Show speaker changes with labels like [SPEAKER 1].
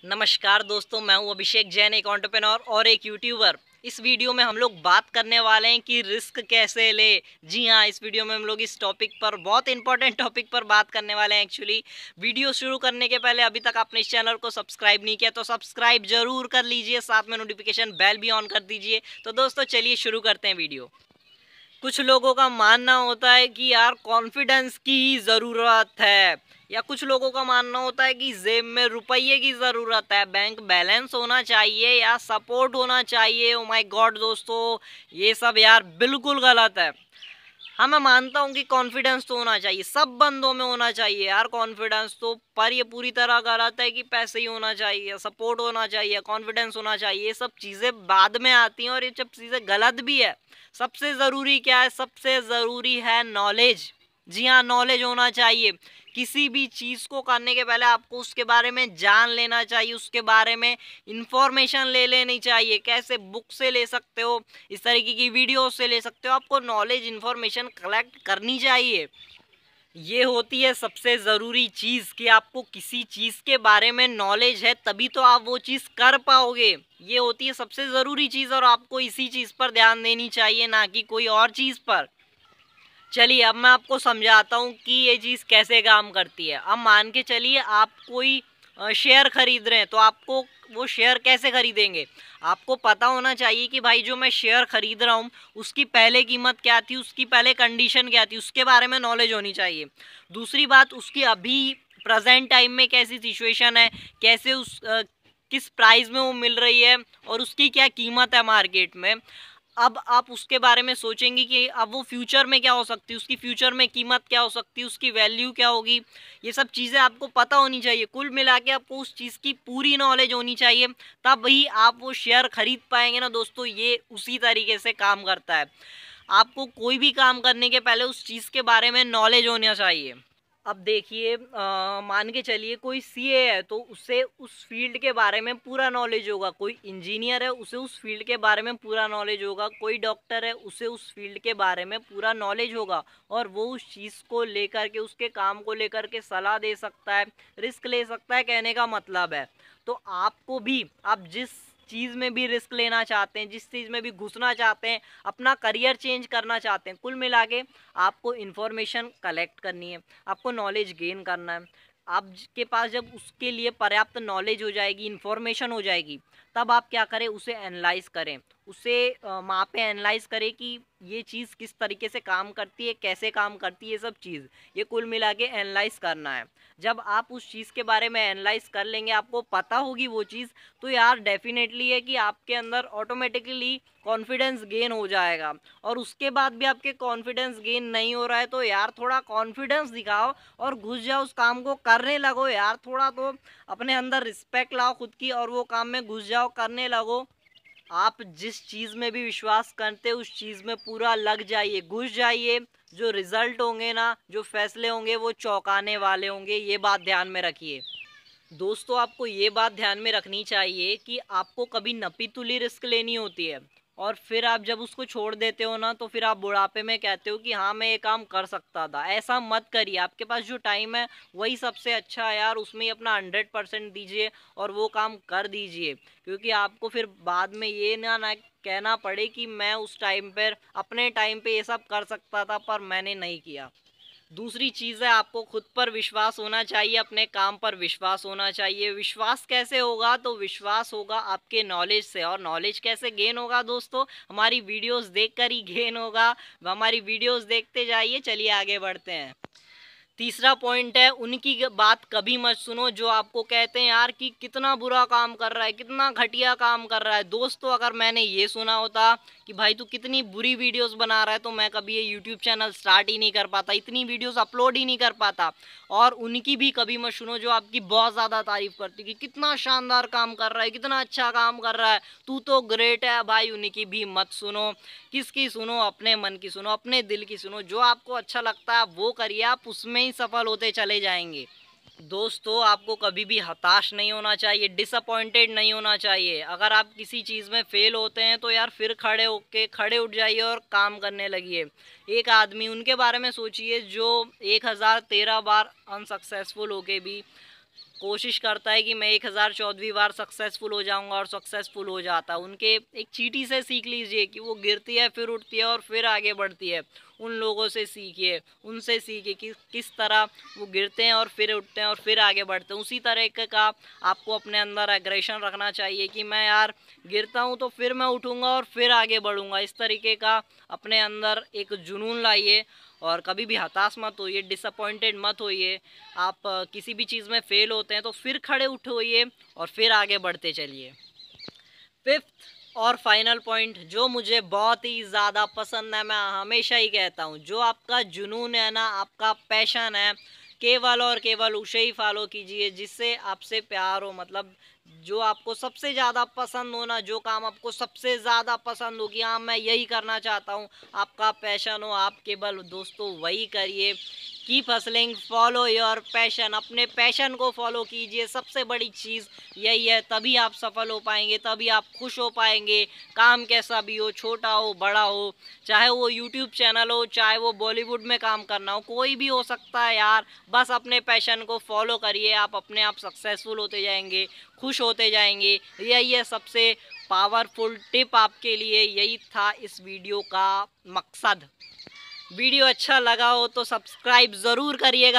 [SPEAKER 1] नमस्कार दोस्तों, मैं हूं अभिषेक जैन, एक एंटरप्रेन्योर और एक यूट्यूबर। इस वीडियो में हम लोग बात करने वाले हैं कि रिस्क कैसे ले। जी हाँ, इस वीडियो में हम लोग इस टॉपिक पर, बहुत इंपॉर्टेंट टॉपिक पर बात करने वाले हैं। एक्चुअली वीडियो शुरू करने के पहले अभी तक आपने इस चैनल को सब्सक्राइब नहीं किया तो सब्सक्राइब जरूर कर लीजिए, साथ में नोटिफिकेशन बेल भी ऑन कर दीजिए। तो दोस्तों चलिए शुरू करते हैं वीडियो। कुछ लोगों का मानना होता है कि यार कॉन्फिडेंस की ही ज़रूरत है, या कुछ लोगों का मानना होता है कि जेब में रुपये की ज़रूरत है, बैंक बैलेंस होना चाहिए या सपोर्ट होना चाहिए। ओ माय गॉड दोस्तों, ये सब यार बिल्कुल गलत है। हाँ, मैं मानता हूँ कि कॉन्फिडेंस तो होना चाहिए, सब बंदों में होना चाहिए यार कॉन्फिडेंस तो, पर ये पूरी तरह गलत है कि पैसे ही होना चाहिए, सपोर्ट होना चाहिए, कॉन्फिडेंस होना चाहिए। ये सब चीज़ें बाद में आती हैं और ये सब चीज़ें गलत भी है। सबसे ज़रूरी क्या है? सबसे ज़रूरी है नॉलेज। जी हाँ, नॉलेज होना चाहिए। किसी भी चीज़ को करने के पहले आपको उसके बारे में जान लेना चाहिए, उसके बारे में इंफॉर्मेशन ले लेनी चाहिए। कैसे? बुक से ले सकते हो, इस तरीके की वीडियो से ले सकते हो। आपको नॉलेज इंफॉर्मेशन कलेक्ट करनी चाहिए। ये होती है सबसे ज़रूरी चीज़ कि आपको किसी चीज़ के बारे में नॉलेज है, तभी तो आप वो चीज़ कर पाओगे। ये होती है सबसे ज़रूरी चीज़ और आपको इसी चीज़ पर ध्यान देनी चाहिए, ना कि कोई और चीज़ पर। चलिए अब मैं आपको समझाता हूँ कि ये चीज़ कैसे काम करती है। अब मान के चलिए आप कोई शेयर खरीद रहे हैं, तो आपको वो शेयर कैसे खरीदेंगे? आपको पता होना चाहिए कि भाई जो मैं शेयर खरीद रहा हूँ उसकी पहले कीमत क्या थी, उसकी पहले कंडीशन क्या थी, उसके बारे में नॉलेज होनी चाहिए। दूसरी बात, उसकी अभी प्रेजेंट टाइम में कैसी सिचुएशन है, कैसे किस प्राइस में वो मिल रही है और उसकी क्या कीमत है मार्केट में। अब आप उसके बारे में सोचेंगे कि अब वो फ्यूचर में क्या हो सकती है, उसकी फ्यूचर में कीमत क्या हो सकती है, उसकी वैल्यू क्या होगी। ये सब चीज़ें आपको पता होनी चाहिए। कुल मिला के आपको उस चीज़ की पूरी नॉलेज होनी चाहिए, तब ही आप वो शेयर खरीद पाएंगे ना दोस्तों। ये उसी तरीके से काम करता है। आपको कोई भी काम करने के पहले उस चीज़ के बारे में नॉलेज होना चाहिए। अब देखिए, मान के चलिए कोई सीए है तो उसे उस फील्ड के बारे में पूरा नॉलेज होगा। कोई इंजीनियर है, उसे उस फील्ड के बारे में पूरा नॉलेज होगा। कोई डॉक्टर है, उसे उस फील्ड के बारे में पूरा नॉलेज होगा और वो उस चीज़ को लेकर के, उसके काम को लेकर के सलाह दे सकता है, रिस्क ले सकता है, कहने का मतलब है। तो आपको भी, आप जिस चीज़ में भी रिस्क लेना चाहते हैं, जिस चीज़ में भी घुसना चाहते हैं, अपना करियर चेंज करना चाहते हैं, कुल मिला के आपको इन्फॉर्मेशन कलेक्ट करनी है, आपको नॉलेज गेन करना है। आपके पास जब उसके लिए पर्याप्त नॉलेज हो जाएगी, इन्फॉर्मेशन हो जाएगी, तब आप क्या करें? उसे एनालाइज करें, उसे मापें, एनालाइज करें कि ये चीज़ किस तरीके से काम करती है, कैसे काम करती है, ये सब चीज़, ये कुल मिला के एनालाइज करना है। जब आप उस चीज़ के बारे में एनालाइज कर लेंगे, आपको पता होगी वो चीज़, तो यार डेफिनेटली है कि आपके अंदर ऑटोमेटिकली कॉन्फिडेंस गेन हो जाएगा। और उसके बाद भी आपके कॉन्फिडेंस गेन नहीं हो रहा है तो यार थोड़ा कॉन्फिडेंस दिखाओ और घुस जाओ, उस काम को करने लगो यार। थोड़ा तो अपने अंदर रिस्पेक्ट लाओ खुद की और वो काम में घुस जाओ, करने लगो। आप जिस चीज़ में भी विश्वास करते हो उस चीज़ में पूरा लग जाइए, घुस जाइए। जो रिजल्ट होंगे ना, जो फैसले होंगे, वो चौंकाने वाले होंगे, ये बात ध्यान में रखिए। दोस्तों आपको ये बात ध्यान में रखनी चाहिए कि आपको कभी नपी तुली रिस्क लेनी होती है और फिर आप जब उसको छोड़ देते हो ना, तो फिर आप बुढ़ापे में कहते हो कि हाँ मैं ये काम कर सकता था। ऐसा मत करिए। आपके पास जो टाइम है वही सबसे अच्छा है यार, उसमें ही अपना 100% दीजिए और वो काम कर दीजिए। क्योंकि आपको फिर बाद में ये ना कहना पड़े कि मैं उस टाइम पर, अपने टाइम पे ये सब कर सकता था पर मैंने नहीं किया। दूसरी चीज़ है, आपको खुद पर विश्वास होना चाहिए, अपने काम पर विश्वास होना चाहिए। विश्वास कैसे होगा? तो विश्वास होगा आपके नॉलेज से। और नॉलेज कैसे गेन होगा दोस्तों? हमारी वीडियोस देखकर ही गेन होगा। हमारी वीडियोस देखते जाइए। चलिए आगे बढ़ते हैं। तीसरा पॉइंट है, उनकी बात कभी मत सुनो जो आपको कहते हैं यार कि कितना बुरा काम कर रहा है, कितना घटिया काम कर रहा है। दोस्तों अगर मैंने ये सुना होता कि भाई तू कितनी बुरी वीडियोस बना रहा है, तो मैं कभी ये यूट्यूब चैनल स्टार्ट ही नहीं कर पाता, इतनी वीडियोस अपलोड ही नहीं कर पाता। और उनकी भी कभी मत सुनो जो आपकी बहुत ज़्यादा तारीफ करती कि कितना शानदार काम कर रहा है, कितना अच्छा काम कर रहा है, तू तो ग्रेट है। भाई उनकी भी मत सुनो। किसकी सुनो? अपने मन की सुनो, अपने दिल की सुनो। जो आपको अच्छा लगता है वो करिए, आप उसमें ही सफल होते चले जाएंगे। दोस्तों आपको कभी भी हताश नहीं होना चाहिए, डिसअपॉइंटेड नहीं होना चाहिए। अगर आप किसी चीज़ में फेल होते हैं तो यार फिर खड़े उठ जाइए और काम करने लगिए। एक आदमी, उनके बारे में सोचिए जो 1013 बार अनसक्सेसफुल होके भी कोशिश करता है कि मैं 1014वीं बार सक्सेसफुल हो जाऊंगा और सक्सेसफुल हो जाता है। उनके एक चींटी से सीख लीजिए कि वो गिरती है, फिर उठती है और फिर आगे बढ़ती है। उन लोगों से सीखिए, उनसे सीखिए कि किस तरह वो गिरते हैं और फिर उठते हैं और फिर आगे बढ़ते हैं। उसी तरह का आपको अपने अंदर एग्रेशन रखना चाहिए कि मैं यार गिरता हूँ तो फिर मैं उठूँगा और फिर आगे बढ़ूँगा। इस तरीके का अपने अंदर एक जुनून लाइए और कभी भी हताश मत होइए, डिसअपॉइंटेड मत होइए। आप किसी भी चीज़ में फेल होते हैं तो फिर खड़े उठोइए और फिर आगे बढ़ते चलिए। फिफ्थ और फाइनल पॉइंट जो मुझे बहुत ही ज़्यादा पसंद है, मैं हमेशा ही कहता हूँ, जो आपका जुनून है ना, आपका पैशन है, केवल और केवल उसे ही फॉलो कीजिए जिससे आपसे प्यार हो। मतलब जो आपको सबसे ज़्यादा पसंद हो ना, जो काम आपको सबसे ज़्यादा पसंद हो कि हाँ मैं यही करना चाहता हूँ, आपका पैशन हो, आप केवल दोस्तों वही करिए। Keep hustling, follow your passion, अपने पैशन को फॉलो कीजिए। सबसे बड़ी चीज़ यही है, तभी आप सफल हो पाएंगे, तभी आप खुश हो पाएंगे। काम कैसा भी हो, छोटा हो बड़ा हो, चाहे वो यूट्यूब चैनल हो, चाहे वो बॉलीवुड में काम करना हो, कोई भी हो सकता है यार। बस अपने पैशन को फॉलो करिए, आप अपने आप सक्सेसफुल होते जाएंगे, खुश होते जाएंगे। यही है सबसे पावरफुल टिप आपके लिए, यही था इस वीडियो का मकसद। वीडियो अच्छा लगा हो तो सब्सक्राइब ज़रूर करिएगा।